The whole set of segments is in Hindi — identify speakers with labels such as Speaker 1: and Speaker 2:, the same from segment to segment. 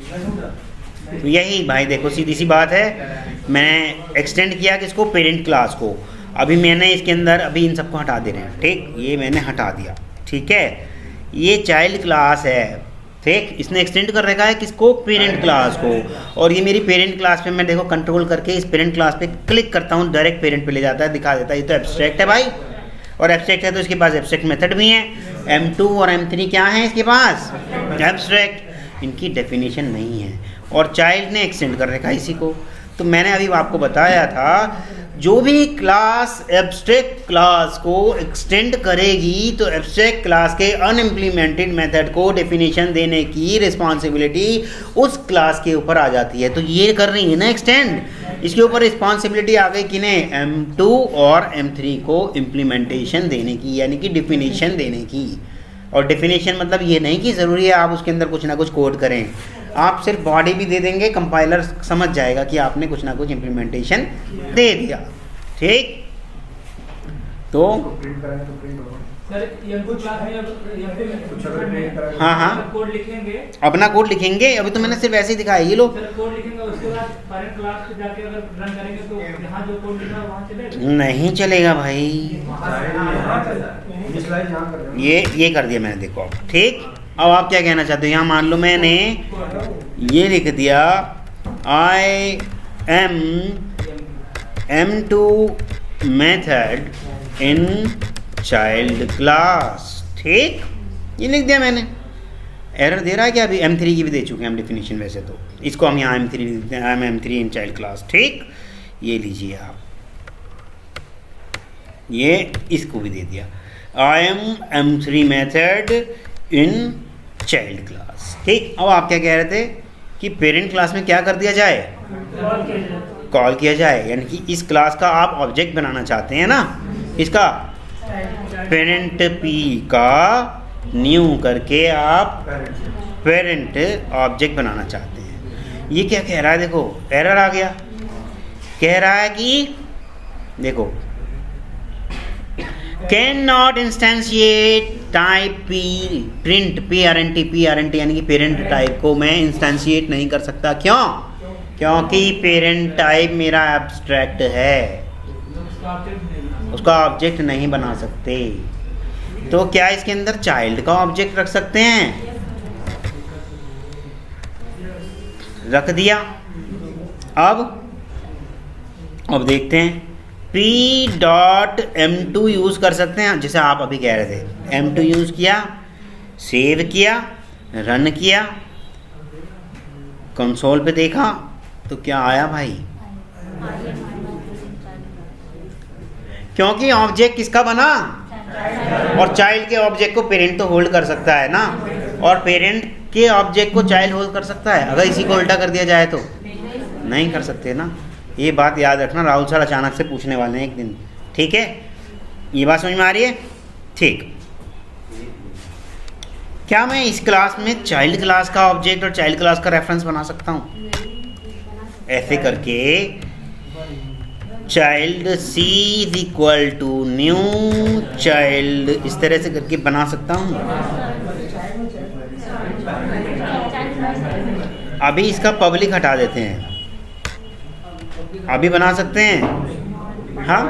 Speaker 1: तो यही भाई देखो सीधी सी बात है, मैं एक्सटेंड किया किसको, पेरेंट क्लास को। अभी मैंने इसके अंदर अभी इन सबको हटा दे रहे हैं, ठीक, ये मैंने हटा दिया, ठीक है। ये चाइल्ड क्लास है, ठीक, इसने एक्सटेंड कर रखा है किसको, पेरेंट क्लास को। और ये मेरी पेरेंट क्लास पे मैं देखो कंट्रोल करके इस पेरेंट क्लास पे क्लिक करता हूँ, डायरेक्ट पेरेंट पे ले जाता है, दिखा देता है। ये तो एब्स्ट्रैक्ट है भाई, और एब्स्ट्रैक्ट है तो इसके पास एब्स्ट्रैक्ट मेथड भी है। M2 और M3 क्या है इसके पास, एब्स्ट्रैक्ट, इनकी डेफिनेशन नहीं है, और चाइल्ड ने एक्सटेंड कर रखा है इसी को। तो मैंने अभी आपको बताया था जो भी क्लास एब्स्ट्रैक्ट क्लास को एक्सटेंड करेगी तो एब्स्ट्रैक्ट क्लास के अनइम्प्लीमेंटेड मेथड को डेफिनेशन देने की रिस्पॉन्सिबिलिटी उस क्लास के ऊपर आ जाती है। तो ये कर रही है ना एक्सटेंड, इसके ऊपर रिस्पॉन्सिबिलिटी आ गई किन्हें, M2 और M3 को इम्प्लीमेंटेशन देने की, यानी कि डेफिनेशन देने की। और डेफिनेशन मतलब ये नहीं कि ज़रूरी है आप उसके अंदर कुछ ना कुछ कोड करें, आप सिर्फ बॉडी भी दे देंगे, कंपाइलर समझ जाएगा कि आपने कुछ ना कुछ इम्प्लीमेंटेशन दे दिया, ठीक। तो हाँ हाँ
Speaker 2: कोड लिखेंगे,
Speaker 1: अपना कोड लिखेंगे, अभी तो मैंने सिर्फ ऐसे ही दिखाया, ये लो
Speaker 2: कोड लिखेंगे, उसके बाद पेरेंट क्लास पे जाके अगर रन करेंगे तो यहाँ जो कोड लिखा है वहाँ चलेगा,
Speaker 1: नहीं चलेगा भाई। ये कर दिया मैंने, देखो अब ठीक। अब आप क्या कहना चाहते हो, यहाँ मान लो मैंने ये लिख दिया I am M2 method in child class, ठीक, ये लिख दिया मैंने। एरर दे रहा है क्या, अभी M3 की भी दे चुके हैं हम डेफिनेशन, वैसे तो इसको हम यहाँ M3 लिखते हैं, I am M3 in child class, ठीक। ये लीजिए आप, ये इसको भी दे दिया I am M3 method in child class, ठीक। अब आप क्या कह रहे थे कि पेरेंट क्लास में क्या कर दिया जाए, कॉल किया जाए, यानी कि इस क्लास का आप ऑब्जेक्ट बनाना चाहते हैं ना, इसका पेरेंट P का न्यू करके आप पेरेंट ऑब्जेक्ट बनाना चाहते हैं। ये क्या कह रहा है, देखो एरर आ गया, कह रहा है कि देखो can not instantiate type P print PRNT यानी कि पेरेंट टाइप को मैं इंस्टेंशिएट नहीं कर सकता, क्यों, क्योंकि पेरेंट टाइप मेरा एब्स्ट्रैक्ट है, उसका ऑब्जेक्ट नहीं बना सकते। तो क्या इसके अंदर चाइल्ड का ऑब्जेक्ट रख सकते हैं, रख दिया। अब देखते हैं P.M2 यूज़ कर सकते हैं, जैसे आप अभी कह रहे थे, M2 यूज़ किया, सेव किया, रन किया, कंसोल पे देखा तो क्या आया भाई, क्योंकि ऑब्जेक्ट किसका बना, और चाइल्ड के ऑब्जेक्ट को पेरेंट तो होल्ड कर सकता है ना, और पेरेंट के ऑब्जेक्ट को चाइल्ड होल्ड कर सकता है। अगर इसी को उल्टा कर दिया जाए तो नहीं कर सकते ना, ये बात याद रखना, राहुल सर अचानक से पूछने वाले हैं एक दिन, ठीक है। ये बात समझ में आ रही है, ठीक। क्या मैं इस क्लास में चाइल्ड क्लास का ऑब्जेक्ट और चाइल्ड क्लास का रेफरेंस बना सकता हूँ, ऐसे करके child C is equal to new child, इस तरह से करके बना सकता हूँ। अभी इसका पब्लिक हटा देते हैं, अभी बना सकते हैं, हाँ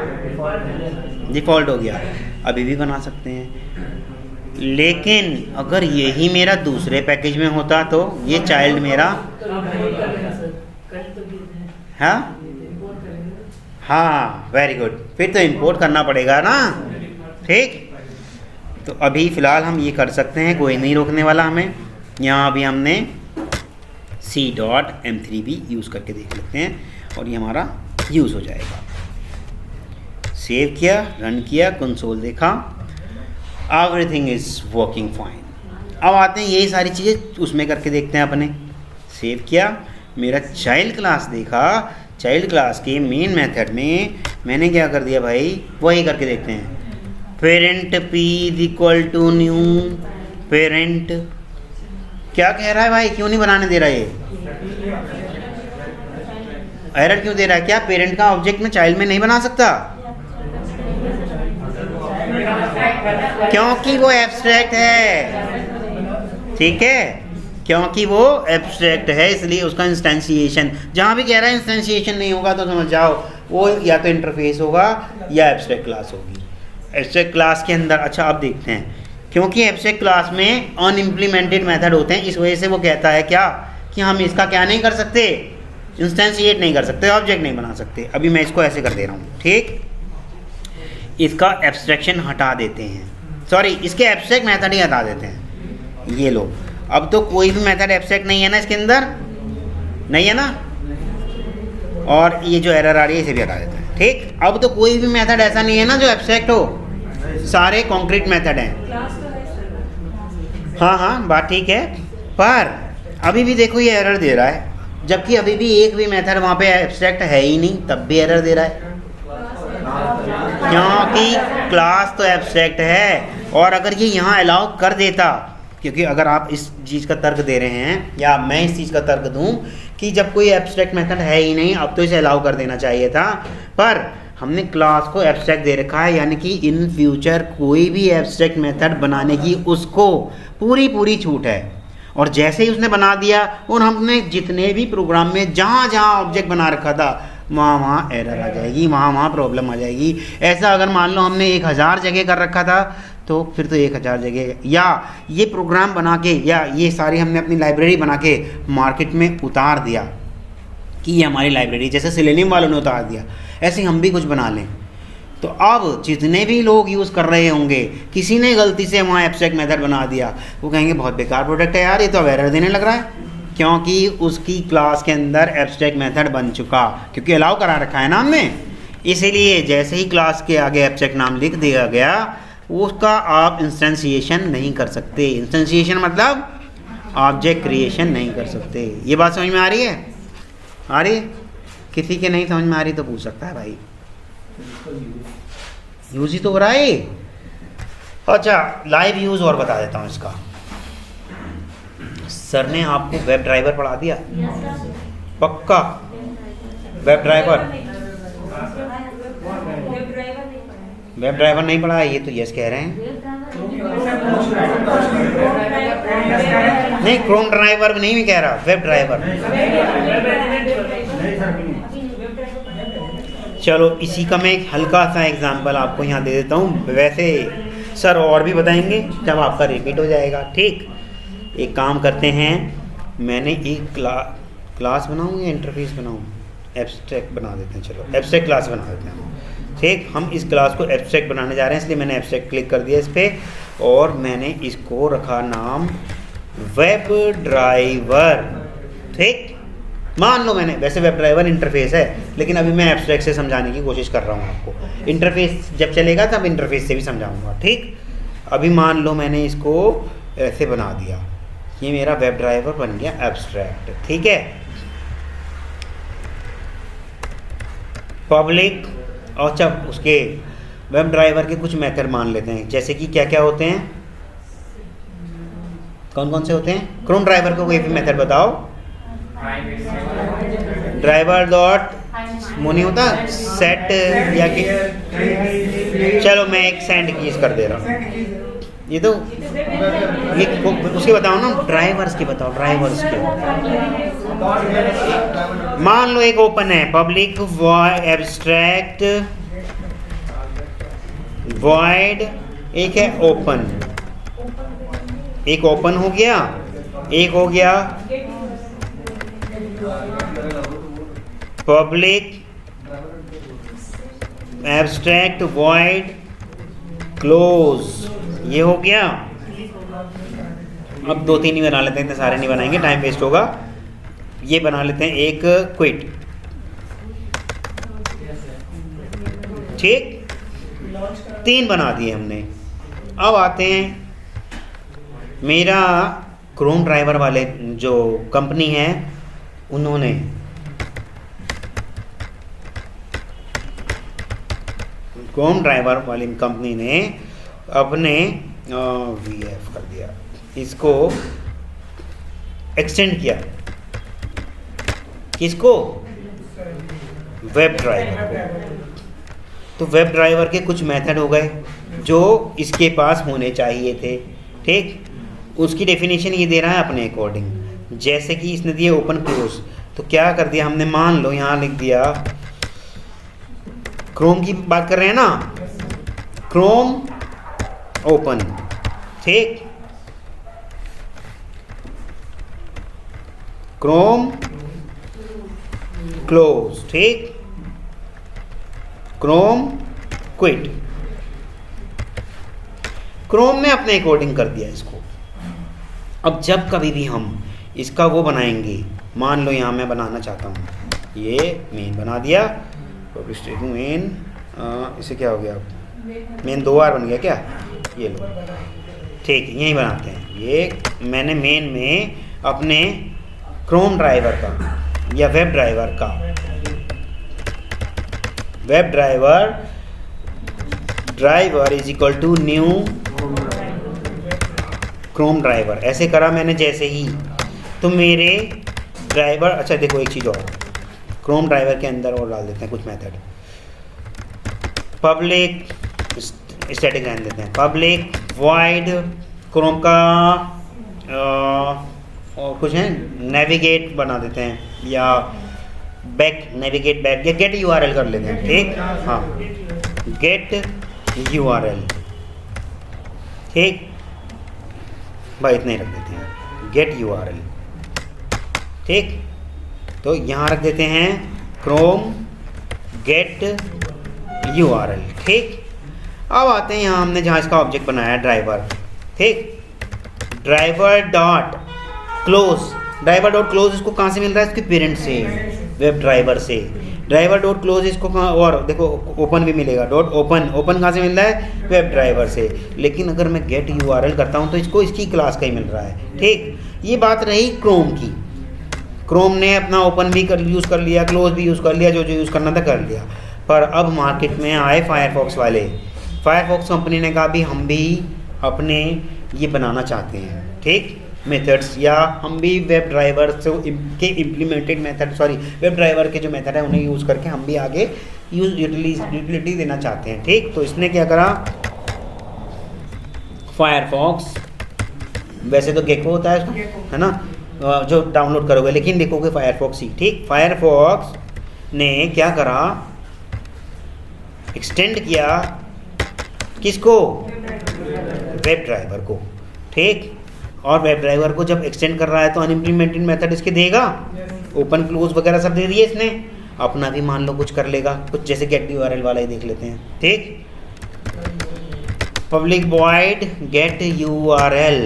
Speaker 1: डिफ़ॉल्ट हो गया, अभी भी बना सकते हैं। लेकिन अगर यही मेरा दूसरे पैकेज में होता तो ये चाइल्ड मेरा, हाँ वेरी गुड, फिर तो इंपोर्ट करना पड़ेगा ना, ठीक। तो अभी फ़िलहाल हम ये कर सकते हैं, कोई नहीं रोकने वाला हमें। यहाँ अभी हमने C.M3 भी यूज़ करके देख लेते हैं, और ये हमारा यूज़ हो जाएगा। सेव किया, रन किया, कंसोल देखा, एवरीथिंग इज़ वर्किंग फाइन। अब आते हैं यही सारी चीज़ें उसमें करके देखते हैं अपने। सेव किया, मेरा चाइल्ड क्लास देखा, चाइल्ड क्लास के मेन मेथड में मैंने क्या कर दिया भाई, वही करके देखते हैं। Parent P is equal to new parent, क्या कह रहा है भाई, क्यों नहीं बनाने दे रहा, ये एरर क्यों दे रहा है, क्या पेरेंट का ऑब्जेक्ट में चाइल्ड में नहीं बना सकता, क्योंकि वो एब्स्ट्रैक्ट है, ठीक है। क्योंकि वो एब्स्ट्रैक्ट है, इसलिए उसका इंस्टेंशिएशन जहाँ भी कह रहा है इंस्टेंशिएशन नहीं होगा तो समझ जाओ वो या तो इंटरफेस होगा या एब्स्ट्रैक्ट क्लास होगी। एब्स्ट्रैक्ट क्लास के अंदर अच्छा अब देखते हैं, क्योंकि एब्स्ट्रैक्ट क्लास में अनइम्प्लीमेंटेड मेथड होते हैं, इस वजह से वो कहता है क्या कि हम इसका क्या नहीं कर सकते, इंस्टेंशिएट नहीं कर सकते, ऑब्जेक्ट नहीं बना सकते। अभी मैं इसको ऐसे कर दे रहा हूँ, ठीक, इसका एब्स्ट्रैक्शन हटा देते हैं, सॉरी इसके एब्स्ट्रैक्ट मेथड ही हटा देते हैं। ये लो, अब तो कोई भी मेथड एब्स्ट्रैक्ट नहीं है ना, इसके अंदर नहीं है ना, और ये जो एरर आ रही है इसे भी हटा देते हैं, ठीक। अब तो कोई भी मेथड ऐसा नहीं है ना जो एब्स्ट्रैक्ट हो, सारे कॉन्क्रीट मेथड हैं। हाँ हाँ बात ठीक है, पर अभी भी देखो ये एरर दे रहा है, जबकि अभी भी एक भी मेथड वहाँ पे एब्स्ट्रैक्ट है ही नहीं, तब भी एरर दे रहा है, क्योंकि क्लास तो एब्स्ट्रैक्ट है। और अगर ये यहाँ अलाउ कर देता, क्योंकि अगर आप इस चीज़ का तर्क दे रहे हैं या मैं इस चीज़ का तर्क दूं कि जब कोई एब्स्ट्रैक्ट मेथड है ही नहीं, अब तो इसे अलाउ कर देना चाहिए था, पर हमने क्लास को एब्स्ट्रैक्ट दे रखा है, यानी कि इन फ्यूचर कोई भी एब्स्ट्रैक्ट मेथड बनाने की उसको पूरी छूट है। और जैसे ही उसने बना दिया और हमने जितने भी प्रोग्राम में जहाँ जहाँ ऑब्जेक्ट बना रखा था वहाँ एरर आ जाएगी, वहाँ प्रॉब्लम आ जाएगी। ऐसा अगर मान लो हमने 1000 जगह कर रखा था तो फिर तो 1000 जगह, या ये प्रोग्राम बना के या ये सारी हमने अपनी लाइब्रेरी बना के मार्केट में उतार दिया कि ये हमारी लाइब्रेरी, जैसे सेलेनियम वालों ने उतार दिया, ऐसे हम भी कुछ बना लें, तो अब जितने भी लोग यूज़ कर रहे होंगे, किसी ने गलती से वहाँ एब्स्ट्रैक्ट मेथड बना दिया, वो कहेंगे बहुत बेकार प्रोडक्ट है यार, ये तो अब एरर देने लग रहा है, क्योंकि उसकी क्लास के अंदर एब्स्ट्रैक्ट मेथड बन चुका, क्योंकि अलाउ करा रखा है ना हमने। इसीलिए जैसे ही क्लास के आगे एब्स्ट्रैक्ट नाम लिख दिया गया, उसका आप इंस्टेंशिएशन नहीं कर सकते। इंस्टेंशिएशन मतलब ऑब्जेक्ट क्रिएशन नहीं कर सकते। ये बात समझ में आ रही है? आ रही है? किसी के नहीं समझ में आ रही तो पूछ सकता है भाई, यूज ही तो हो रहा है। अच्छा लाइव यूज और बता देता हूँ इसका। सर ने आपको वेब ड्राइवर पढ़ा दिया? पक्का वेब ड्राइवर? वेब ड्राइवर नहीं पढ़ा है, ये तो यस कह रहे हैं। नहीं क्रोम ड्राइवर नहीं मैं कह रहा, वेब ड्राइवर। चलो इसी का मैं एक हल्का सा एग्जांपल आपको यहाँ दे देता हूँ, वैसे सर और भी बताएंगे जब आपका रिपीट हो जाएगा, ठीक। एक काम करते हैं, मैंने एक क्लास बनाऊँ या इंटरफेस बनाऊँ? एब्स्ट्रैक्ट बना देते हैं, चलो एब्स्ट्रैक्ट क्लास बना देते हैं, ठीक। हम इस क्लास को एब्स्ट्रैक्ट बनाने जा रहे हैं, इसलिए मैंने एब्स्ट्रैक्ट क्लिक कर दिया इस पर, और मैंने इसको रखा नाम वेब ड्राइवर, ठीक। मान लो मैंने, वैसे वेब ड्राइवर इंटरफेस है, लेकिन अभी मैं एब्स्ट्रैक्ट से समझाने की कोशिश कर रहा हूँ आपको। इंटरफेस जब चलेगा तब इंटरफेस से भी समझाऊंगा, ठीक। अभी मान लो मैंने इसको ऐसे बना दिया, ये मेरा वेब ड्राइवर बन गया एब्स्ट्रैक्ट, ठीक है। पब्लिक, और जब उसके वेब ड्राइवर के कुछ मेथड मान लेते हैं, जैसे कि क्या क्या होते हैं, कौन कौन से होते हैं? क्रोम ड्राइवर को कोई भी मेथड बताओ। ड्राइवर डॉट वो नहीं होता सेट, या कि चलो मैं एक सेंड कीज कर दे रहा हूँ, ये तो ये उसके बताओ ना, ड्राइवर्स के बताओ, ड्राइवर्स के। मान लो एक ओपन है, पब्लिक एब्स्ट्रैक्ट वॉइड, एक है ओपन, एक ओपन हो गया, एक हो गया पब्लिक एब्स्ट्रैक्ट वॉइड क्लोज, ये हो गया। अब 2-3 ही बना लेते हैं, इतने सारे नहीं बनाएंगे, टाइम वेस्ट होगा। ये बना लेते हैं एक क्विट, ठीक। 3 बना दिए हमने। अब आते हैं, मेरा क्रोम ड्राइवर वाले जो कंपनी है, उन्होंने क्रोम ड्राइवर वाली कंपनी ने अपने VF कर दिया, इसको एक्सटेंड किया, किसको? वेब ड्राइवर को। तो वेब ड्राइवर के कुछ मेथड हो गए जो इसके पास होने चाहिए थे, ठीक। उसकी डेफिनेशन ये दे रहा है अपने अकॉर्डिंग। जैसे कि इसने दिया ओपन क्लोज, तो क्या कर दिया हमने, मान लो यहाँ लिख दिया, क्रोम की बात कर रहे हैं ना, क्रोम ओपन, ठीक, क्रोम क्लोज, ठीक, क्रोम क्विट। क्रोम ने अपने अकॉर्डिंग कर दिया इसको। अब जब कभी भी हम इसका वो बनाएंगे, मान लो यहाँ मैं बनाना चाहता हूँ, ये मेन बना दिया, मेन, इसे क्या हो गया, मेन 2 बार बन गया क्या, ये लो, ठीक, यही बनाते हैं। ये मैंने मेन में अपने क्रोम ड्राइवर का या वेब ड्राइवर का, web driver is equal to new Chrome driver, ऐसे करा मैंने जैसे ही, तो मेरे ड्राइवर, अच्छा देखो एक चीज़ और, क्रोम ड्राइवर के अंदर और डाल देते हैं कुछ मेथड, पब्लिक स्टैटिक रहने देते हैं, पब्लिक वॉइड क्रोम का और कुछ है नेविगेट बना देते हैं, या बैक नेविगेट बैक, या गेट यूआरएल कर लेते हैं, ठीक, हाँ, गेट यूआरएल, ठीक भाई, इतने ही रख देते हैं, गेट यूआरएल, ठीक। तो यहाँ रख देते हैं क्रोम गेट यूआरएल, ठीक। अब आते हैं यहाँ हमने जहाँ इसका ऑब्जेक्ट बनाया ड्राइवर, ठीक, ड्राइवर डॉट क्लोज इसको कहाँ से मिल रहा है, इसके पेरेंट से, वेब ड्राइवर से। ड्राइवर डॉट क्लोज इसको कहाँ, और देखो ओपन भी मिलेगा, डॉट ओपन कहाँ से मिल रहा है, वेब ड्राइवर से। लेकिन अगर मैं गेट यूआरएल करता हूँ तो इसको इसकी क्लास का ही मिल रहा है, ठीक। ये बात रही क्रोम की, क्रोम ने अपना ओपन भी यूज़ कर लिया, क्लोज भी यूज़ कर लिया, जो यूज़ करना था कर लिया। पर अब मार्केट में आए फायरफॉक्स वाले, फायरफॉक्स कंपनी ने कहा भी हम भी अपने ये बनाना चाहते हैं, ठीक, मेथड्स, या हम भी वेब ड्राइवर के इम्प्लीमेंटेड मेथड, वेब ड्राइवर के जो मेथड है उन्हें यूज़ करके हम भी आगे यूटिलिटी देना चाहते हैं, ठीक। तो इसने क्या करा, फायरफॉक्स, वैसे तो गेको होता है इसका, है ना, जो डाउनलोड करोगे, लेकिन देखोगे फायरफॉक्स ही, ठीक। फायरफॉक्स ने क्या करा, एक्सटेंड किया किसको, वेब ड्राइवर को, ठीक। और वेब ड्राइवर को जब एक्सटेंड कर रहा है तो अनइम्प्लीमेंटेड मेथड इसके देगा, ओपन क्लोज वगैरह सब दे दिए इसने, अपना भी मान लो कुछ कर लेगा, कुछ जैसे गेट यूआरएल वाला ही देख लेते हैं, ठीक। पब्लिक वॉइड गेट यूआरएल,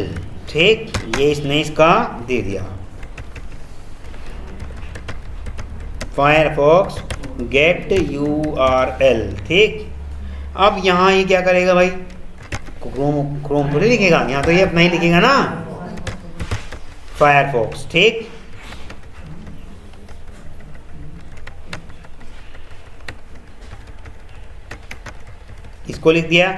Speaker 1: ठीक, ये इसने इसका दे दिया, फायरफॉक्स गेट यूआरएल, ठीक। अब यहाँ ये क्या करेगा भाई, क्रोम तो नहीं लिखेगा यहाँ, तो ये अपना ही लिखेगा ना, फायरफॉक्स, ठीक। इसको लिख दिया,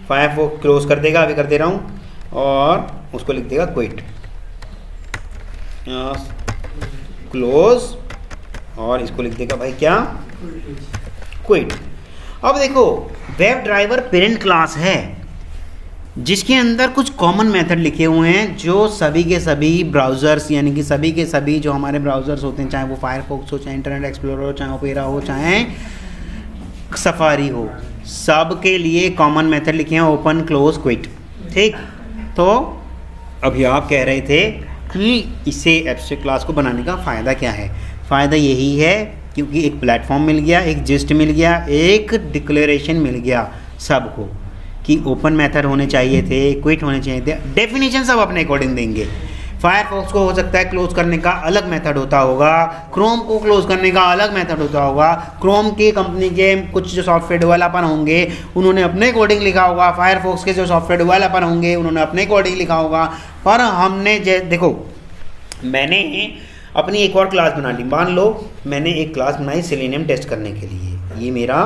Speaker 1: फायरफॉक्स क्लोज कर देगा, अभी कर दे रहा हूँ, और उसको लिख देगा क्विट, क्लोज, और इसको लिख देगा भाई क्या, क्विट। अब देखो वेब ड्राइवर पेरेंट क्लास है जिसके अंदर कुछ कॉमन मेथड लिखे हुए हैं जो सभी के सभी ब्राउज़र्स, यानी कि सभी के सभी जो हमारे ब्राउज़र्स होते हैं, चाहे वो फायरफॉक्स हो, चाहे इंटरनेट एक्सप्लोरर हो, चाहे ओपेरा हो, चाहे सफारी हो, सब के लिए कॉमन मेथड लिखे हैं, ओपन क्लोज क्विट, ठीक। तो अभी आप कह रहे थे कि इसे एब्स्ट्रैक्ट क्लास को बनाने का फ़ायदा क्या है, फ़ायदा यही है क्योंकि एक प्लेटफॉर्म मिल गया, एक जिस्ट मिल गया, एक डिक्लेरेशन मिल गया सबको कि ओपन मेथड होने चाहिए थे, क्विट होने चाहिए थे, डेफिनेशन सब अपने अकॉर्डिंग देंगे। फायरफॉक्स को हो सकता है क्लोज करने का अलग मेथड होता होगा, क्रोम को क्लोज करने का अलग मेथड होता होगा, क्रोम की कंपनी के कुछ जो सॉफ्टवेयर डेवलपर होंगे उन्होंने अपने अकॉर्डिंग लिखा होगा, फायरफॉक्स के जो सॉफ्टवेयर डेवलपर होंगे उन्होंने अपने अकॉर्डिंग लिखा होगा। पर हमने देखो मैंने अपनी एक और क्लास बना ली, मान लो मैंने एक क्लास बनाई सेलेनियम टेस्ट करने के लिए, ये मेरा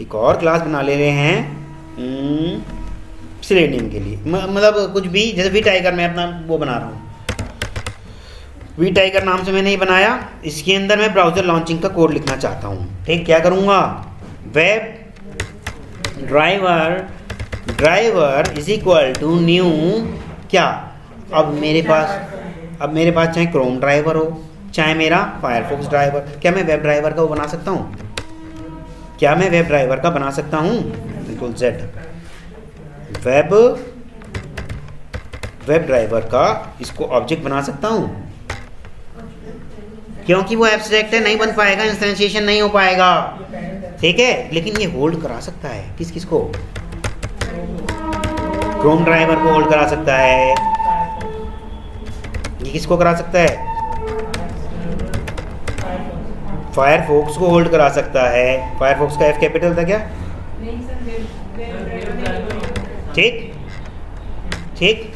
Speaker 1: एक और क्लास बना ले रहे हैं सेलेनियम के लिए, मतलब कुछ भी, जैसे वी टाइगर मैं अपना वो बना रहा हूँ, वी टाइगर नाम से मैंने ये बनाया, इसके अंदर मैं ब्राउज़र लॉन्चिंग का कोड लिखना चाहता हूँ, ठीक। क्या करूँगा, web driver is equal to new क्या, अब मेरे पास चाहे क्रोम ड्राइवर हो, चाहे मेरा फायरफॉक्स ड्राइवर, क्या मैं वेब ड्राइवर का वो बना सकता हूँ? क्या मैं वेब ड्राइवर का बना सकता हूँ? बिल्कुल Z वेब ड्राइवर का इसको ऑब्जेक्ट बना सकता हूँ, क्योंकि वो एब्स्ट्रैक्ट है, नहीं बन पाएगा, इंस्टेंशिएशन नहीं हो पाएगा, ठीक है। लेकिन ये होल्ड करा सकता है किस को? क्रोम ड्राइवर को होल्ड करा सकता है। ये किसको करा सकता है? फायरफॉक्स को होल्ड करा सकता है। फायरफॉक्स का F कैपिटल था क्या? ठीक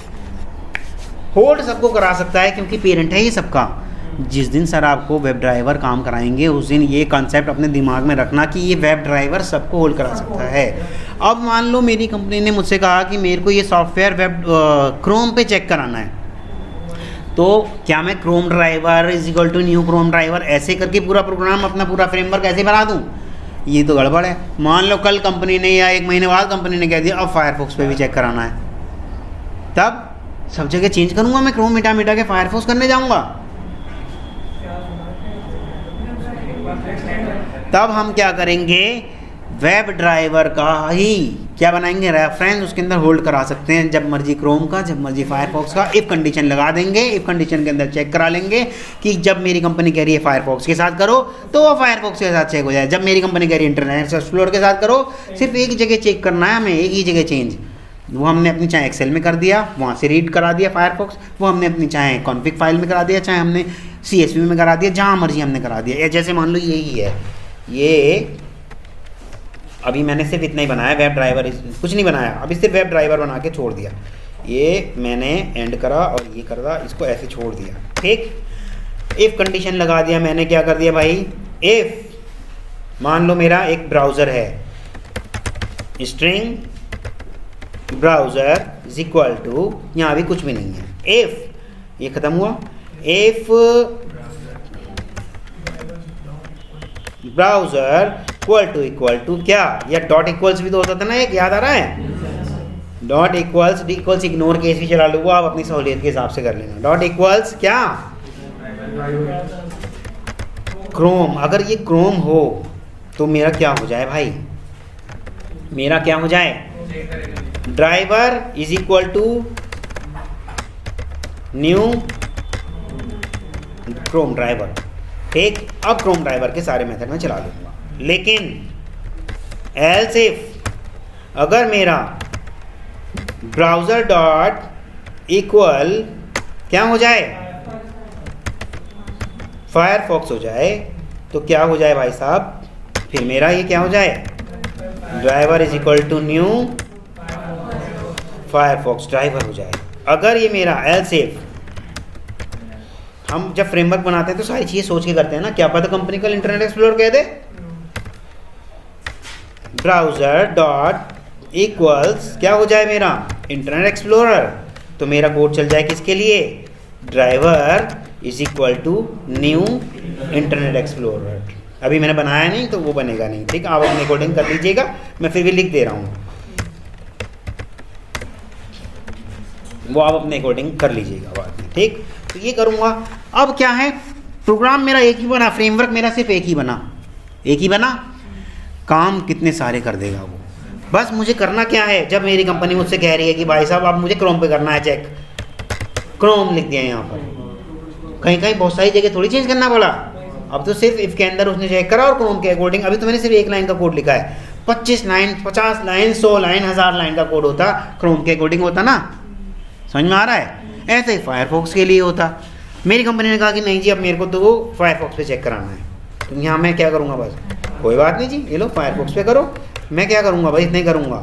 Speaker 1: होल्ड सबको करा सकता है, क्योंकि पेरेंट है ये सबका। जिस दिन सर आपको वेब ड्राइवर काम कराएंगे उस दिन ये कॉन्सेप्ट अपने दिमाग में रखना कि ये वेब ड्राइवर सबको होल्ड करा सकता है। अब मान लो मेरी कंपनी ने मुझसे कहा कि मेरे को ये सॉफ्टवेयर वेब क्रोम पे चेक कराना है, तो क्या मैं Chrome driver is equal to new Chrome driver ऐसे करके पूरा प्रोग्राम अपना पूरा फ्रेमवर्क ऐसे बना दूँ? ये तो गड़बड़ है। मान लो कल कंपनी ने या 1 महीने बाद कंपनी ने कह दिया अब फायरफॉक्स पे भी चेक कराना है, तब सब जगह चेंज करूँगा मैं? क्रोम मिटा के फायरफॉक्स करने जाऊँगा? तब हम क्या करेंगे? वेब ड्राइवर का ही क्या बनाएंगे? रेफरेंस उसके अंदर होल्ड करा सकते हैं, जब मर्जी क्रोम का, जब मर्जी फायरफॉक्स का। इफ़ कंडीशन लगा देंगे, इफ़ कंडीशन के अंदर चेक करा लेंगे कि जब मेरी कंपनी कह रही है फायरफॉक्स के साथ करो तो वो फायरफॉक्स के साथ चेक हो जाए, जब मेरी कंपनी कह रही है इंटरनेट एक्सप्लोरर के साथ करो, सिर्फ एक जगह चेक करना है हमें, एक ही जगह चेंज। वो हमने अपनी चाहे एक्सेल में कर दिया, वहाँ से रीड करा दिया फायरफॉक्स, वो हमने अपनी चाहे कॉन्फिग फाइल में करा दिया, चाहे हमने CSV में करा दिया, जहाँ मर्जी हमने करा दिया। या जैसे मान लो यही है, ये अभी मैंने सिर्फ इतना ही बनाया, वेब ड्राइवर कुछ नहीं बनाया, अभी सिर्फ वेब ड्राइवर बना के छोड़ दिया। ये मैंने एंड करा और ये कर रहा, इसको ऐसे छोड़ दिया, ठीक। इफ़ कंडीशन लगा दिया मैंने, क्या कर दिया भाई? इफ़ मान लो मेरा एक ब्राउज़र है, string browser is equal to, यहाँ भी कुछ भी नहीं है, इफ़ ये ख़त्म हुआ, इफ़ ब्राउज़र इक्वल टू क्या, या डॉट इक्वल्स भी तो होता था ना, एक याद आ रहा है? डॉट इक्वल्स इग्नोर केस भी चला लूँगा, आप अपनी सहूलियत के हिसाब से कर लेना। डॉट इक्वल्स क्या? क्रोम। अगर ये क्रोम हो तो मेरा क्या हो जाए भाई? मेरा क्या हो जाए? Driver is equal to new Chrome driver, ठीक। अब क्रोम ड्राइवर के सारे मेथड में चला लूँगा, लेकिन एल्स इफ अगर मेरा ब्राउज़र डॉट इक्वल क्या हो जाए? फायरफॉक्स हो जाए, तो क्या हो जाए भाई साहब? फिर मेरा ये क्या हो जाए? Driver is equal to new Firefox driver हो जाए। अगर ये मेरा एल्स इफ, हम जब फ्रेमवर्क बनाते हैं तो सारी चीज़ें सोच के करते हैं ना, क्या पता कंपनी का इंटरनेट एक्सप्लोरर कह दे ब्राउज़र डॉट इक्वल्स क्या हो जाए मेरा? इंटरनेट एक्सप्लोरर, तो मेरा कोड चल जाए किसके लिए? Driver is equal to new Internet Explorer. अभी मैंने बनाया नहीं तो वो बनेगा नहीं, ठीक। आप अपने कोडिंग कर लीजिएगा, मैं फिर भी लिख दे रहा हूँ, वो आप अपने कोडिंग कर लीजिएगा बाद में, ठीक। तो ये करूँगा। अब क्या है, प्रोग्राम मेरा एक ही बना, फ्रेमवर्क मेरा सिर्फ एक ही बना, काम कितने सारे कर देगा वो। बस मुझे करना क्या है, जब मेरी कंपनी मुझसे कह रही है कि भाई साहब अब मुझे क्रोम पे करना है चेक, क्रोम लिख दिया यहाँ पर, कहीं बहुत सारी जगह थोड़ी चेंज करना पड़ा। अब तो सिर्फ इफ के अंदर उसने चेक करा और क्रोम के अकॉर्डिंग। अभी तो मैंने सिर्फ 1 लाइन का कोड लिखा है, 25 लाइन 50 लाइन 100 लाइन 1000 लाइन का कोड होता, क्रोम के अकॉर्डिंग होता ना, समझ में आ रहा है? ऐसे ही फायरफॉक्स के लिए होता। मेरी कंपनी ने कहा कि नहीं जी अब मेरे को तो वो फायरफॉक्स पे चेक कराना है, तो यहाँ मैं क्या करूँगा? बस कोई बात नहीं जी, ये लो फायरफॉक्स पे करो। मैं क्या करूँगा भाई? इतना ही करूँगा,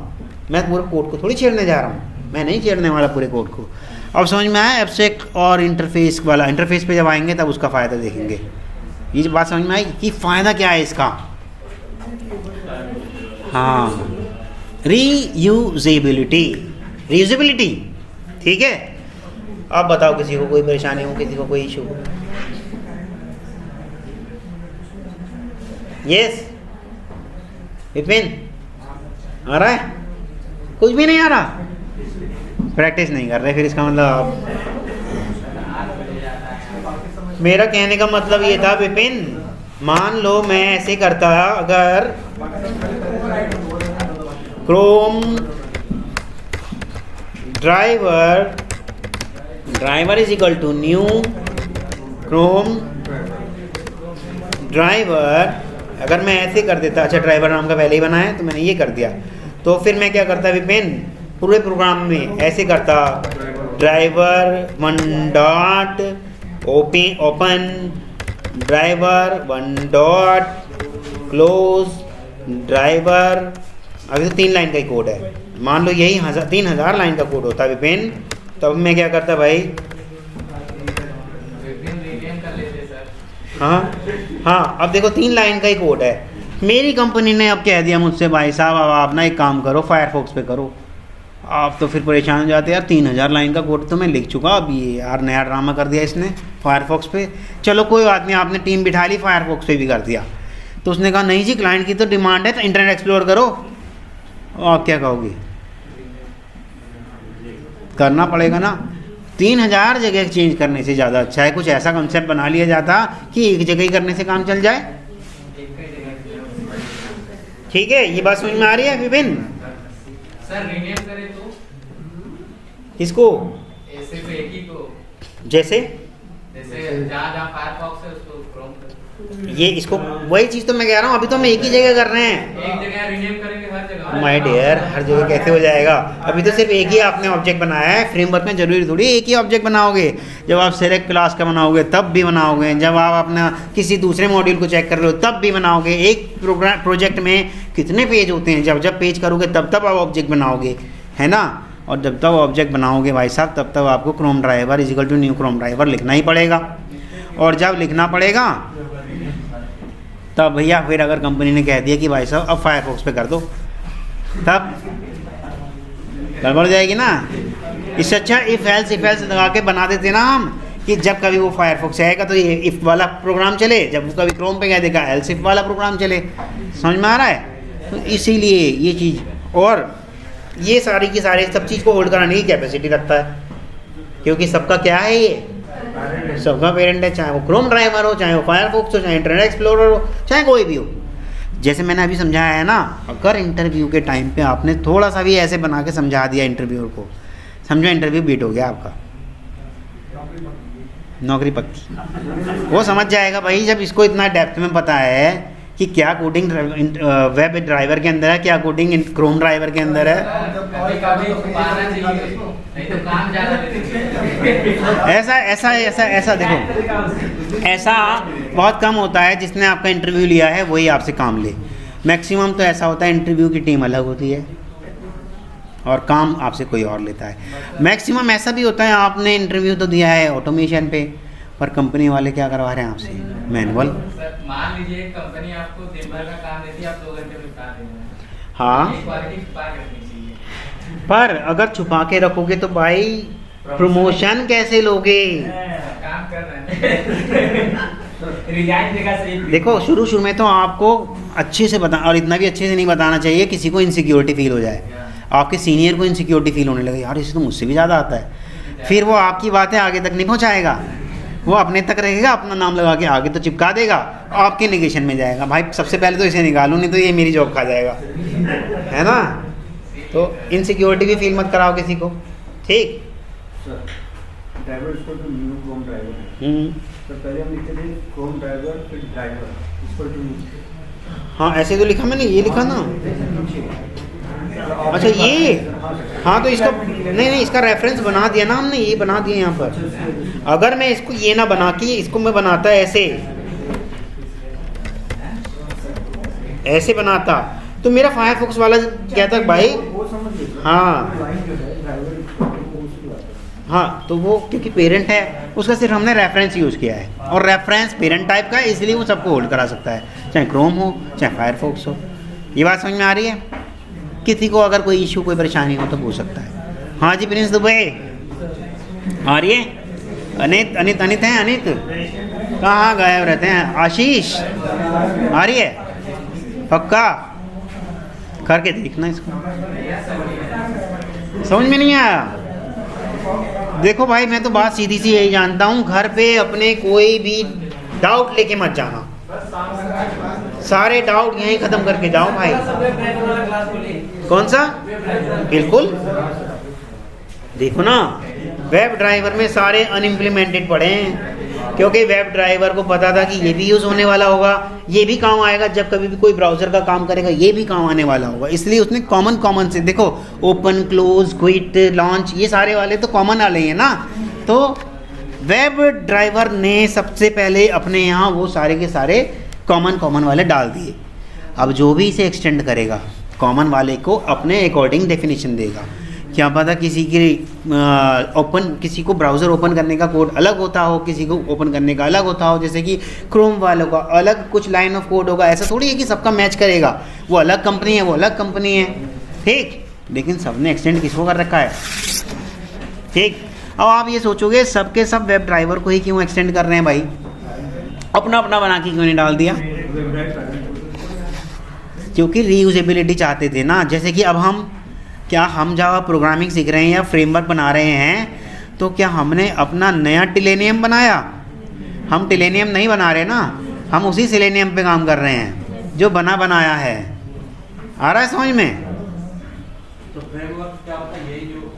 Speaker 1: मैं पूरे कोड को थोड़ी छेड़ने जा रहा हूँ, मैं नहीं छेड़ने वाला पूरे कोड को। अब समझ में आया? एब्स्ट्रैक्ट और इंटरफेस वाला, इंटरफेस पे जब आएंगे तब उसका फ़ायदा देखेंगे। ये बात समझ में आई कि फ़ायदा क्या है इसका? हाँ, रीयूजेबिलिटी, ठीक है। अब बताओ किसी को कोई परेशानी हो, किसी को कोई इशू हो? यस विपिन, आ रहा है? कुछ भी नहीं आ रहा? प्रैक्टिस नहीं कर रहे, फिर इसका मतलब आप मेरा कहने का मतलब ये था विपिन, मान लो मैं ऐसे करता, अगर Chrome driver is equal to new Chrome driver, अगर मैं ऐसे कर देता, अच्छा ड्राइवर नाम का पहले ही बना है तो मैंने ये कर दिया, तो फिर मैं क्या करता विपिन, पूरे प्रोग्राम में ऐसे करता, driver one dot open driver one dot close driver. अभी तो 3 लाइन का ही कोड है, मान लो यही 3000 लाइन का कोड होता विपिन, तब मैं क्या करता भाई, हाँ अब देखो 3 लाइन का ही कोड है, मेरी कंपनी ने अब कह दिया मुझसे भाई साहब अब आप ना एक काम करो फायरफॉक्स पे करो, आप तो फिर परेशान हो जाते यार, 3000 लाइन का कोड तो मैं लिख चुका, अब ये यार नया ड्रामा कर दिया इसने फायरफॉक्स पे। चलो कोई बात नहीं, आपने टीम बिठा ली, फायरफॉक्स पे भी कर दिया, तो उसने कहा नहीं जी क्लाइंट की तो डिमांड है तो इंटरनेट एक्सप्लोर करो, आप क्या कहोगे, करना पड़ेगा ना। 3000 जगह चेंज करने से ज़्यादा अच्छा है कुछ ऐसा कंसेप्ट बना लिया जाता कि एक जगह ही करने से काम चल जाए। ठीक है, ये बात समझ में आ रही है विपिन?
Speaker 3: सर रीनेम करें तो
Speaker 1: किसको?
Speaker 3: ऐसे तो एक ही को,
Speaker 1: जैसे
Speaker 3: जहाँ फायरफॉक्स है उसको क्रोम कर,
Speaker 1: ये इसको वही चीज़ तो मैं कह रहा हूँ, अभी तो हम एक ही जगह कर रहे हैं,
Speaker 3: एक जगह रीनेम करेंगे हर जगह।
Speaker 1: माय डियर हर जगह कैसे हो जाएगा, अभी तो सिर्फ एक ही आपने ऑब्जेक्ट बनाया है, फ्रेमवर्क में जरूरी थोड़ी एक ही ऑब्जेक्ट बनाओगे, जब आप सेलेक्ट क्लास का बनाओगे तब भी बनाओगे, जब आप अपना किसी दूसरे मॉड्यूल को चेक कर रहे हो तब भी बनाओगे। एक प्रोजेक्ट में कितने पेज होते हैं, जब जब पेज करोगे तब तब आप ऑब्जेक्ट बनाओगे, है ना, और जब तक ऑब्जेक्ट बनाओगे भाई साहब तब तक आपको Chrome driver is equal to new Chrome driver लिखना ही पड़ेगा, और जब लिखना पड़ेगा तब भैया फिर अगर कंपनी ने कह दिया कि भाई साहब अब फायरफॉक्स पे कर दो, तब गड़बड़ जाएगी ना। इससे अच्छा इफ़ एल्स लगा के बना देते ना हम, कि जब कभी वो फायरफॉक्स आएगा तो ये इफ़ वाला प्रोग्राम चले, जब वो कभी क्रोम पे कह देगा एल्स इफ़ वाला प्रोग्राम चले, समझ में आ रहा है? तो इसीलिए ये चीज़, और ये सारी की सारी सब चीज़ को होल्ड कराने की कैपेसिटी रखता है, क्योंकि सबका क्या है, ये सबका पेरेंट है, चाहे वो क्रोम ड्राइवर हो, चाहे वो फायरफॉक्स हो, चाहे इंटरनेट एक्सप्लोरर हो, चाहे कोई भी हो। जैसे मैंने अभी समझाया है ना, अगर इंटरव्यू के टाइम पे आपने थोड़ा सा भी ऐसे बना के समझा दिया इंटरव्यूअर को, समझो इंटरव्यू बीट हो गया आपका, नौकरी पक्की। वो समझ जाएगा भाई जब इसको इतना डेप्थ में पता है कि क्या कोडिंग वेब ड्राइवर के अंदर है, क्या कोडिंग क्रोम ड्राइवर के अंदर है। ऐसा देखो, ऐसा बहुत कम होता है जिसने आपका इंटरव्यू लिया है वही आपसे काम ले, मैक्सिमम तो ऐसा होता है इंटरव्यू की टीम अलग होती है और काम आपसे कोई और लेता है। मैक्सिमम ऐसा भी होता है आपने इंटरव्यू तो दिया है ऑटोमेशन पे, पर कंपनी वाले क्या करवा रहे हैं आपसे, मैनुअल।
Speaker 3: मान लीजिए कंपनी आपको दिन भर का काम देती है, आप 2 घंटे में बता देंगे,
Speaker 1: हाँ,
Speaker 3: क्वालिटी छुपा के रखनी चाहिए।
Speaker 1: पर अगर छुपा के रखोगे तो भाई प्रमोशन कैसे लोगे?
Speaker 3: काम कर रहे हैं रिजाइन देगा सही।
Speaker 1: देखो शुरू में तो आपको अच्छे से बता, और इतना भी अच्छे से नहीं बताना चाहिए किसी को इनसिक्योरिटी फील हो जाए, आपके सीनियर को इनसिक्योरिटी फील होने लगे, यार इसे तो मुझसे भी ज़्यादा आता है, फिर वो आपकी बातें आगे तक नहीं पहुँचाएगा, वो अपने तक रहेगा, अपना नाम लगा के आगे तो चिपका देगा, आपके नेगेशन में जाएगा, भाई सबसे पहले तो इसे निकालूं नहीं तो ये मेरी जॉब खा जाएगा, है ना। तो इनसिक्योरिटी भी फील मत कराओ किसी को, ठीक।
Speaker 4: ड्राइवर इसको तो न्यू क्रोम ड्राइवर है, तो पहले हम लिखते थे क्रोम ड्राइवर फिर ड्राइवर इसको टू,
Speaker 1: हाँ ऐसे तो लिखा मैंने, ये लिखा ना, अच्छा ये, हाँ तो इसका नहीं इसका रेफरेंस बना दिया ना हमने, ये बना दिया यहाँ पर। अगर मैं इसको ये ना बना के इसको मैं बनाता ऐसे बनाता तो मेरा फायरफॉक्स वाला कहता भाई, हाँ तो वो क्योंकि पेरेंट है उसका सिर्फ हमने रेफरेंस यूज़ किया है, और रेफरेंस पेरेंट टाइप का है इसलिए वो सबको होल्ड करा सकता है, चाहे क्रोम हो चाहे फायरफॉक्स हो। ये बात समझ में आ रही है? किसी को अगर कोई इशू कोई परेशानी हो तो पूछ सकता है। हाँ जी प्रिंस दुबे आ रही है, अनित हैं, अनित कहाँ गायब रहते हैं, आशीष आ रही है, पक्का करके देखना इसको, समझ में नहीं आया देखो भाई, मैं तो बात सीधी सी यही जानता हूँ, घर पे अपने कोई भी डाउट लेके मत जाना, सारे डाउट यहीं खत्म करके जाओ भाई। कौन सा? बिल्कुल, देखो ना, वेब ड्राइवर में सारे अनइम्प्लीमेंटेड पड़े हैं, क्योंकि वेब ड्राइवर को पता था कि ये भी यूज़ होने वाला होगा, ये भी काम आएगा, जब कभी भी कोई ब्राउज़र का काम करेगा ये भी काम आने वाला होगा, इसलिए उसने कॉमन से, देखो ओपन, क्लोज, क्विट, लॉन्च, ये सारे वाले तो कॉमन वाले हैं ना। तो वेब ड्राइवर ने सबसे पहले अपने यहाँ वो सारे के सारे कॉमन वाले डाल दिए। अब जो भी इसे एक्सटेंड करेगा कॉमन वाले को अपने अकॉर्डिंग डेफिनेशन देगा। क्या पता किसी को ब्राउज़र ओपन करने का कोड अलग होता हो, किसी को ओपन करने का अलग होता हो, जैसे कि क्रोम वालों का अलग कुछ लाइन ऑफ कोड होगा, ऐसा थोड़ी है कि सबका मैच करेगा, वो अलग कंपनी है, वो अलग कंपनी है, ठीक। लेकिन सबने एक्सटेंड किसको कर रखा है, ठीक। अब आप ये सोचोगे सबके सब वेब ड्राइवर को ही क्यों एक्सटेंड कर रहे हैं भाई, अपना अपना बना के क्यों नहीं डाल दिया? क्योंकि रीयूजेबिलिटी चाहते थे ना। जैसे कि अब हम जावा प्रोग्रामिंग सीख रहे हैं या फ्रेमवर्क बना रहे हैं, तो क्या हमने अपना नया टिलेनियम बनाया? हम टिलेनियम नहीं बना रहे ना, हम उसी सिलेनियम पे काम कर रहे हैं जो बनाया है। आ रहा है समझ में?
Speaker 4: तो फ्रेमवर्क क्या होता है? यही जो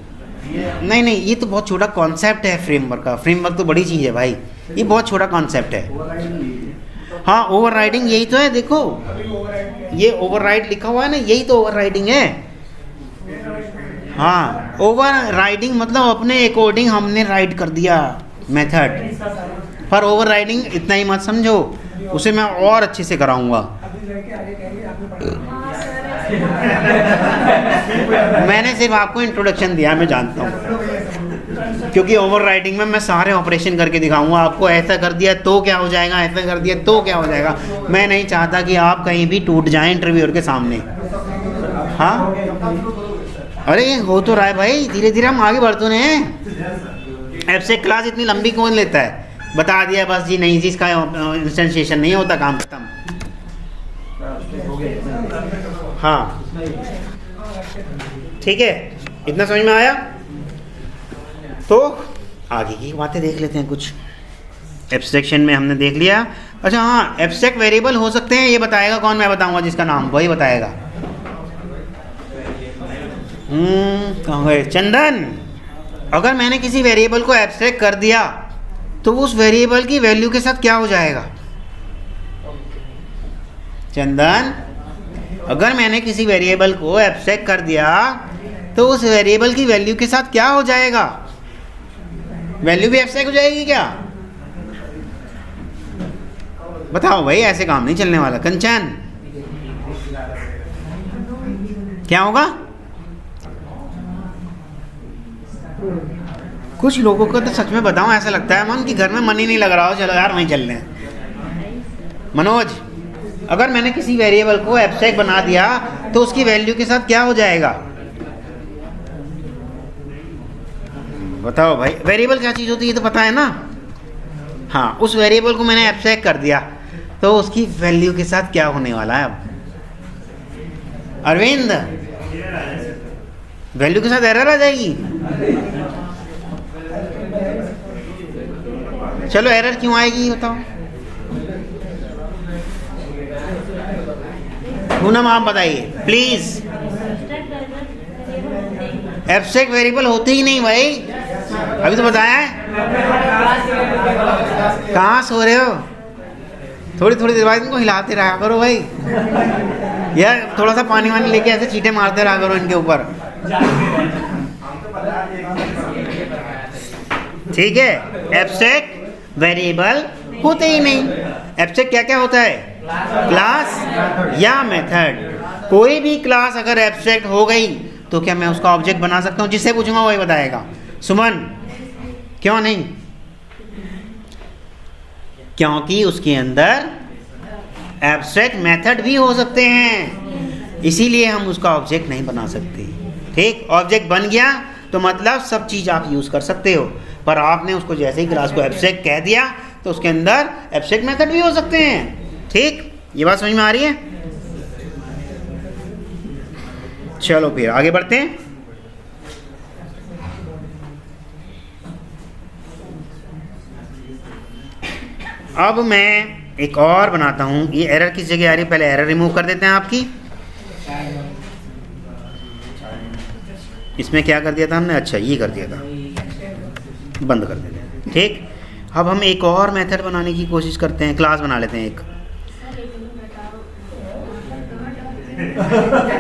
Speaker 1: नहीं, ये तो बहुत छोटा कॉन्सेप्ट है फ्रेमवर्क का। फ्रेमवर्क तो बड़ी चीज़ है भाई, ये बहुत छोटा कॉन्सेप्ट है। हाँ, ओवरराइडिंग यही तो है, देखो ये ओवरराइड लिखा हुआ है ना, यही तो ओवरराइडिंग है। हाँ, ओवरराइडिंग मतलब अपने अकॉर्डिंग हमने राइड कर दिया मेथड, पर ओवरराइडिंग इतना ही मत समझो, उसे मैं और अच्छे से कराऊंगा। मैंने सिर्फ आपको इंट्रोडक्शन दिया, मैं जानता हूँ, क्योंकि ओवरराइडिंग में मैं सारे ऑपरेशन करके दिखाऊंगा आपको। ऐसा कर दिया तो क्या हो जाएगा, ऐसा कर दिया तो क्या हो जाएगा। मैं नहीं चाहता कि आप कहीं भी टूट जाएं इंटरव्यूअर के सामने। हाँ, अरे हो तो रहा है भाई, धीरे धीरे हम आगे बढ़ते हैं। एब्स्ट्रैक्ट क्लास इतनी लंबी कौन लेता है? बता दिया बस जी, नहीं जी, इसका इंस्टेंशिएशन नहीं होता, काम खत्म। हाँ ठीक है, इतना समझ में आया? तो आगे की बातें देख लेते हैं कुछ। एब्स्ट्रैक्शन में हमने देख लिया। अच्छा हाँ, एब्स्ट्रैक्ट वेरिएबल हो सकते हैं, ये बताएगा कौन? मैं बताऊंगा, जिसका नाम वही बताएगा। कहाँ गए चंदन? अगर मैंने किसी वेरिएबल को एब्स्ट्रैक्ट कर दिया तो उस वेरिएबल की वैल्यू के साथ क्या हो जाएगा? चंदन, अगर मैंने किसी वेरिएबल को एब्स्ट्रैक्ट कर दिया तो उस वेरिएबल की वैल्यू के साथ क्या हो जाएगा? वैल्यू भी एब्स्ट्रैक्ट हो जाएगी क्या? बताओ भाई, ऐसे काम नहीं चलने वाला। कंचन, क्या होगा? कुछ लोगों को तो सच में बताऊं, ऐसा लगता है मन कि घर में मन ही नहीं लग रहा हो, चलो यार वहीं चल रहे हैं। मनोज, अगर मैंने किसी वेरिएबल को एब्स्ट्रैक्ट बना दिया तो उसकी वैल्यू के साथ क्या हो जाएगा? बताओ भाई, वेरिएबल क्या चीज़ होती है ये तो पता है ना? हाँ, उस वेरिएबल को मैंने एब्स्ट्रैक्ट कर दिया तो उसकी वैल्यू के साथ क्या होने वाला है? अब अरविंद, वैल्यू के साथ एरर आ जाएगी। चलो, एरर क्यों आएगी बताओ? पूनम आप बताइए प्लीज। एब्स्ट्रैक्ट वेरिएबल होते ही नहीं भाई, अभी तो बताया है। कहाँ सो रहे हो? थोड़ी थोड़ी देर बाद इनको हिलाते रहा करो भाई, यार थोड़ा सा पानी वानी लेके ऐसे चींटे मारते रहा करो इनके ऊपर, ठीक है? एब्स्ट्रैक्ट वेरिएबल होते ही नहीं। एब्स्ट्रैक्ट क्या क्या होता है? क्लास या मेथड। कोई भी क्लास अगर एब्स्ट्रैक्ट हो गई तो क्या मैं उसका ऑब्जेक्ट बना सकता हूँ? जिससे पूछूंगा वही बताएगा। सुमन, क्यों नहीं? क्योंकि उसके अंदर एब्स्ट्रैक्ट मेथड भी हो सकते हैं, इसीलिए हम उसका ऑब्जेक्ट नहीं बना सकते, ठीक? ऑब्जेक्ट बन गया तो मतलब सब चीज़ आप यूज़ कर सकते हो, पर आपने उसको जैसे ही क्लास को एब्स्ट्रैक्ट कह दिया तो उसके अंदर एब्स्ट्रैक्ट मेथड भी हो सकते हैं, ठीक? ये बात समझ में आ रही है? चलो फिर आगे बढ़ते हैं। अब मैं एक और बनाता हूँ। ये एरर किस जगह आ रही है, पहले एरर रिमूव कर देते हैं आपकी। इसमें क्या कर दिया था हमने, अच्छा ये कर दिया था, बंद कर देते हैं। ठीक, अब हम एक और मेथड बनाने की कोशिश करते हैं, क्लास बना लेते हैं एक।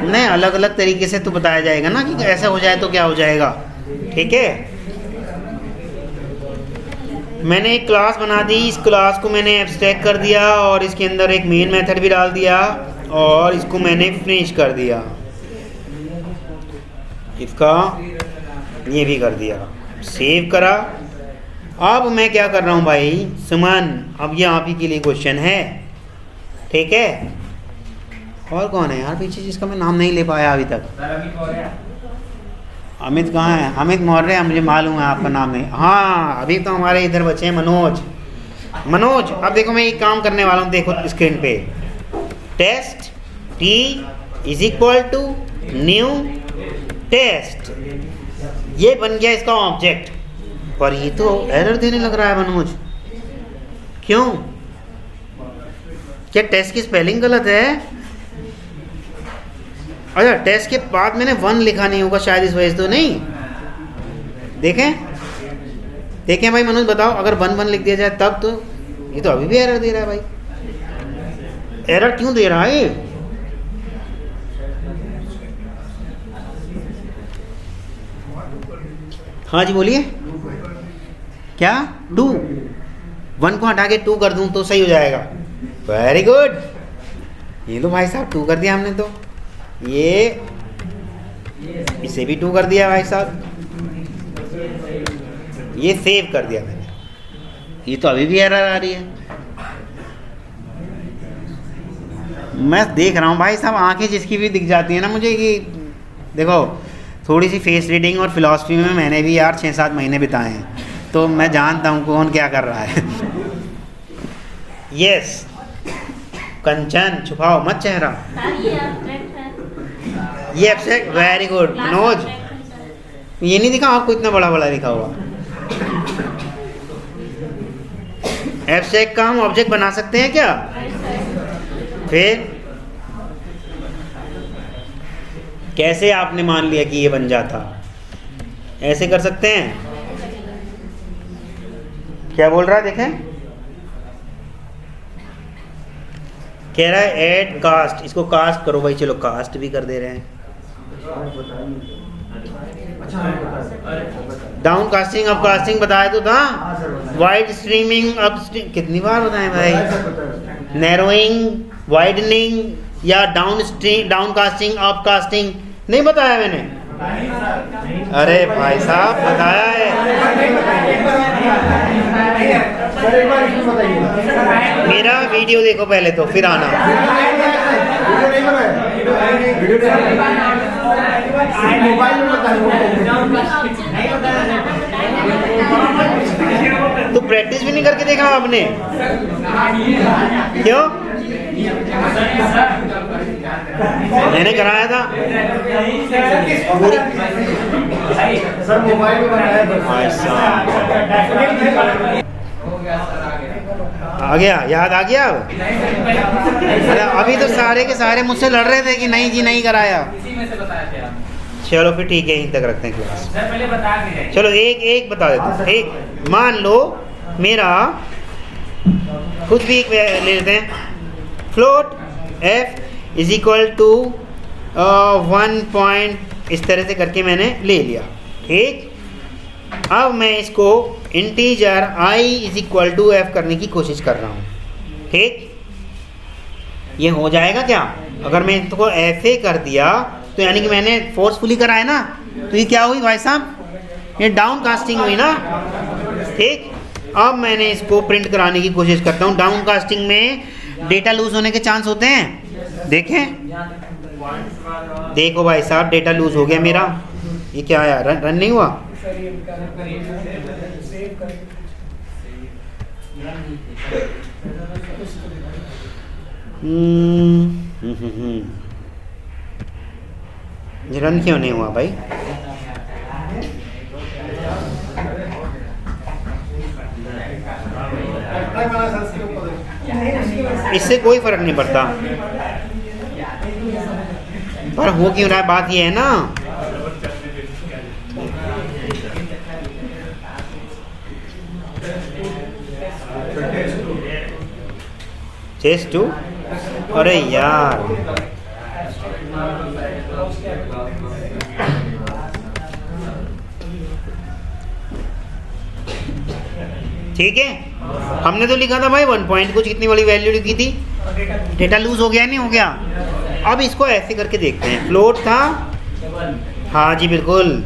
Speaker 1: नहीं, अलग अलग तरीके से तो बताया जाएगा ना कि ऐसा हो जाए तो क्या हो जाएगा। ठीक है, मैंने एक क्लास बना दी, इस क्लास को मैंने एब्स्ट्रैक्ट कर दिया और इसके अंदर एक मेन मेथड भी डाल दिया और इसको मैंने फिनिश कर दिया, इसका ये भी कर दिया, सेव करा। अब मैं क्या कर रहा हूँ भाई सुमन, अब ये आप ही के लिए क्वेश्चन है। ठीक है, और कौन है यार पीछे जिसका मैं नाम नहीं ले पाया अभी तक? अमित कहाँ है? अमित मौर्य, मुझे मालूम है आपका नाम नहीं। हाँ, अभी तो हमारे इधर बचे हैं मनोज। मनोज, अब देखो मैं एक काम करने वाला हूँ, देखो स्क्रीन पे, test t is equal to new test, ये बन गया इसका ऑब्जेक्ट। पर ये तो एरर देने लग रहा है मनोज, क्यों? क्या टेस्ट की स्पेलिंग गलत है? अच्छा, टेस्ट के बाद मैंने 1 लिखा नहीं होगा शायद, इस वजह से तो नहीं। देखें भाई मनोज, बताओ अगर 1 लिख दिया जाए तब तो, ये तो अभी भी एरर दे रहा है भाई। एरर क्यों दे रहा है? हाँ जी बोलिए, क्या 2? 1 को हटा के 2 कर दूं तो सही हो जाएगा। वेरी गुड, ये लो भाई साहब 2 कर दिया हमने तो, ये इसे भी 2 कर दिया भाई साहब, ये सेव कर दिया मैंने, ये तो अभी भी एरर आ रही है। मैं देख रहा हूँ भाई साहब, आंखें जिसकी भी दिख जाती है ना मुझे, कि देखो थोड़ी सी फेस रीडिंग और फिलॉसफी में मैंने भी यार 6-7 महीने बिताए हैं, तो मैं जानता हूँ कौन क्या कर रहा है। यस कंचन, छुपाओ मत चेहरा, ये एब्स्ट्रैक्ट, वेरी गुड मनोज, ये नहीं दिखा आपको, इतना बड़ा बड़ा लिखा हुआ। एब्स्ट्रैक्ट का हम ऑब्जेक्ट बना सकते हैं क्या? फिर कैसे आपने मान लिया कि ये बन जाता? ऐसे कर सकते हैं, क्या बोल रहा है देखें, कह रहा है ऐड कास्ट, इसको कास्ट करो भाई, चलो कास्ट भी कर दे रहे हैं। डाउन कास्टिंग अप कास्टिंग बताया तो था, वाइड स्ट्रीमिंग अप, कितनी बार बताएं भाई, नैरोइंग, वाइडनिंग या डाउन कास्टिंग अप कास्टिंग, नहीं बताया मैंने? अरे भाई साहब बताया है। मेरा वीडियो देखो पहले तो, फिर आना। तो प्रैक्टिस भी नहीं करके देखा आपने? क्यों? मैंने कराया था
Speaker 4: सर, मोबाइल में बनाया
Speaker 1: आ गया, याद आ गया अब? अरे अभी तो सारे के सारे मुझसे लड़ रहे थे कि नहीं जी नहीं कराया। चलो फिर ठीक है, यहीं तक रखते हैं क्लास। चलो एक बता देते हैं। एक मान लो मेरा खुद भी एक ले लेते हैं, float f is equal to 1 point, इस तरह से करके मैंने ले लिया। ठीक, अब मैं इसको integer i is equal to f करने की कोशिश कर रहा हूँ। ठीक, ये हो जाएगा क्या? अगर मैं इसको ऐसे कर दिया तो यानी कि मैंने फोर्सफुली करा है ना, तो ये क्या हुई भाई साहब, ये डाउन कास्टिंग हुई ना। ठीक, अब मैंने इसको प्रिंट कराने की कोशिश करता हूँ। डाउन कास्टिंग में डेटा लूज होने के चांस होते हैं, देखें, देखो भाई साहब डेटा लूज हो गया मेरा। ये क्या आया, रन नहीं हुआ? रन क्यों नहीं हुआ भाई?
Speaker 4: है।
Speaker 1: इससे कोई फर्क नहीं पड़ता, पर हो क्यों रहा है, बात ये है ना। टेस्ट 2, अरे यार ठीक है, हमने तो लिखा था भाई 1 पॉइंट कुछ कितनी वाली वैल्यू लिखी थी, डेटा लूज हो गया नहीं हो गया। अब इसको ऐसे करके देखते हैं, फ्लोट था, हाँ जी बिल्कुल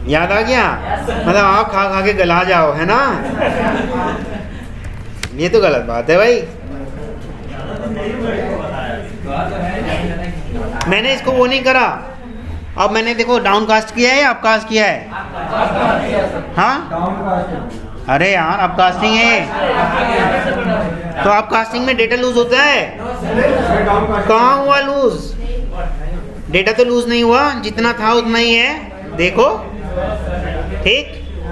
Speaker 1: याद आ गया, मतलब आप खा खा के गला जाओ, है ना। ये तो गलत बात है भाई, मैंने इसको वो नहीं करा। अब मैंने देखो डाउन कास्ट किया है या अप कास्ट किया है, हाँ अरे यार अप कास्टिंग है, तो अप कास्टिंग में डेटा लूज होता है, कहाँ हुआ लूज, डेटा तो लूज नहीं हुआ, जितना था उतना ही है, देखो ठीक।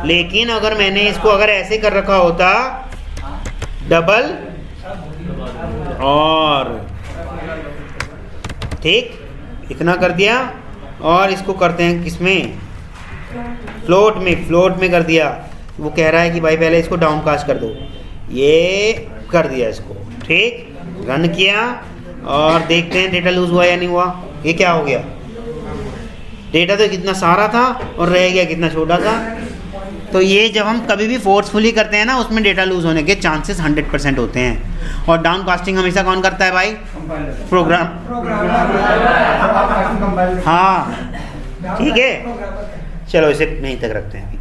Speaker 1: लेकिन अगर मैंने इसको अगर ऐसे कर रखा होता, डबल और ठीक इतना कर दिया, और इसको करते हैं किसमें, फ्लोट में कर दिया। वो कह रहा है कि भाई पहले इसको डाउन कास्ट कर दो, ये कर दिया इसको, ठीक रन किया और देखते हैं डेटा लूज हुआ या नहीं हुआ। ये क्या हो गया, डेटा तो कितना सारा था और रह गया कितना छोटा सा। तो ये जब हम कभी भी फोर्सफुली करते हैं ना, उसमें डेटा लूज होने के चांसेस 100% होते हैं। और डाउन कास्टिंग हमेशा कौन करता है भाई, प्रोग्राम, हाँ ठीक है। चलो इसे नहीं तक रखते हैं।